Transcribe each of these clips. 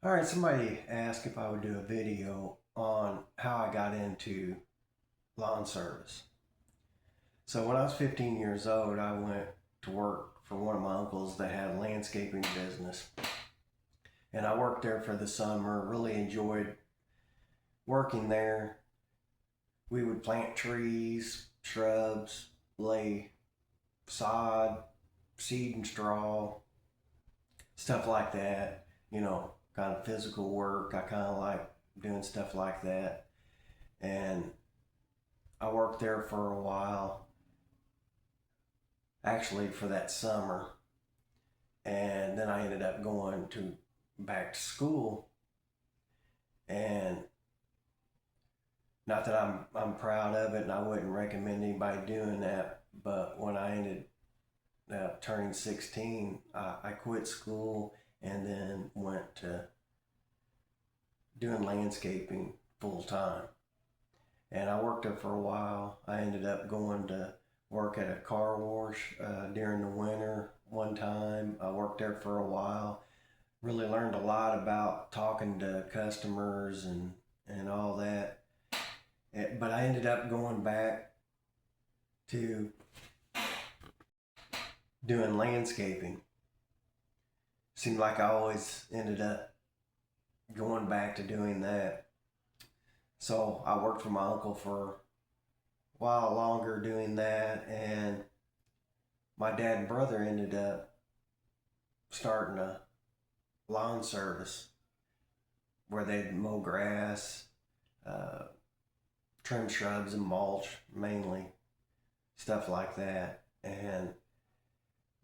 All right, somebody asked if I would do a video on how I got into lawn service. So when I was 15 years old, I went to work for one of my uncles that had a landscaping business. And I worked there for the summer, really enjoyed working there. We would plant trees, shrubs, lay sod, seed and straw, stuff like that, kind of physical work. I kind of like doing stuff like that. And I worked there for a while, actually for that summer. And then I ended up going to back to school. And not that I'm proud of it and I wouldn't recommend anybody doing that, but when I ended up turning 16, I quit school and then went to doing landscaping full time. And I worked there for a while. I ended up going to work at a car wash during the winter one time. I worked there for a while. Really learned a lot about talking to customers and all that. But I ended up going back to doing landscaping. Seemed like I always ended up going back to doing that. So I worked for my uncle for a while longer doing that, and my dad and brother ended up starting a lawn service where they'd mow grass, uh, trim shrubs and mulch mainly, stuff like that. And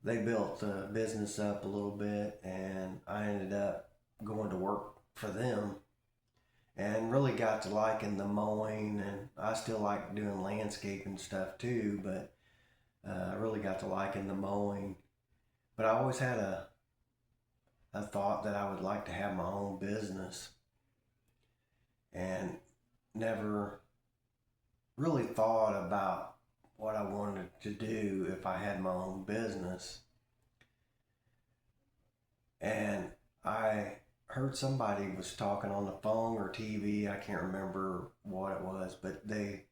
they built the business up a little bit, and I ended up going to work for them and really got to liking the mowing. And I still like doing landscaping stuff too, but I really got to liking the mowing. But I always had a thought that I would like to have my own business, and never really thought about what I wanted to do if I had my own business. And I heard somebody was talking on the phone or TV, I can't remember what it was, but they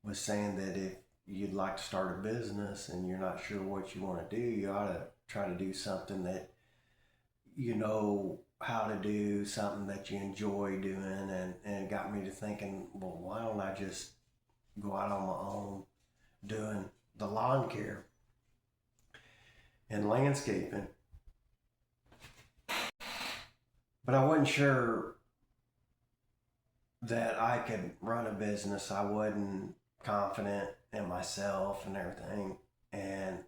was saying that if you'd like to start a business and you're not sure what you want to do, you ought to try to do something that you know how to do, something that you enjoy doing. And it got me to thinking, well, why don't I just go out on my own doing the lawn care and landscaping. But I wasn't sure that I could run a business. I wasn't confident in myself and everything. And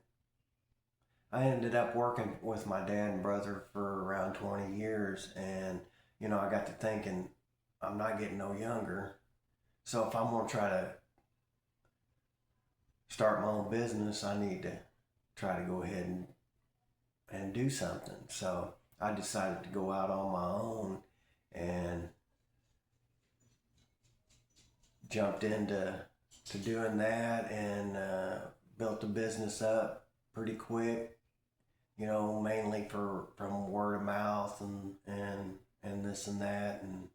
I ended up working with my dad and brother for around 20 years. And, I got to thinking, I'm not getting no younger. So if I'm going to try to start my own business, I need to try to go ahead and do something. So I decided to go out on my own and jumped into doing that, and built the business up pretty quick. Mainly from word of mouth and this and that. And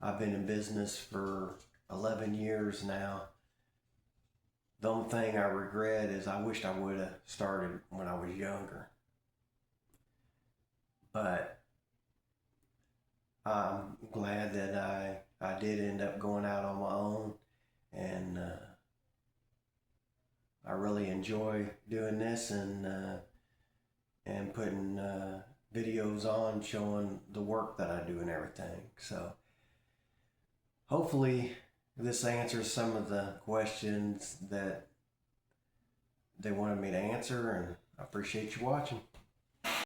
I've been in business for 11 years now. The only thing I regret is I wished I would have started when I was younger. But I'm glad that I did end up going out on my own, and I really enjoy doing this and putting videos on showing the work that I do and everything. So hopefully this answers some of the questions that they wanted me to answer, and I appreciate you watching.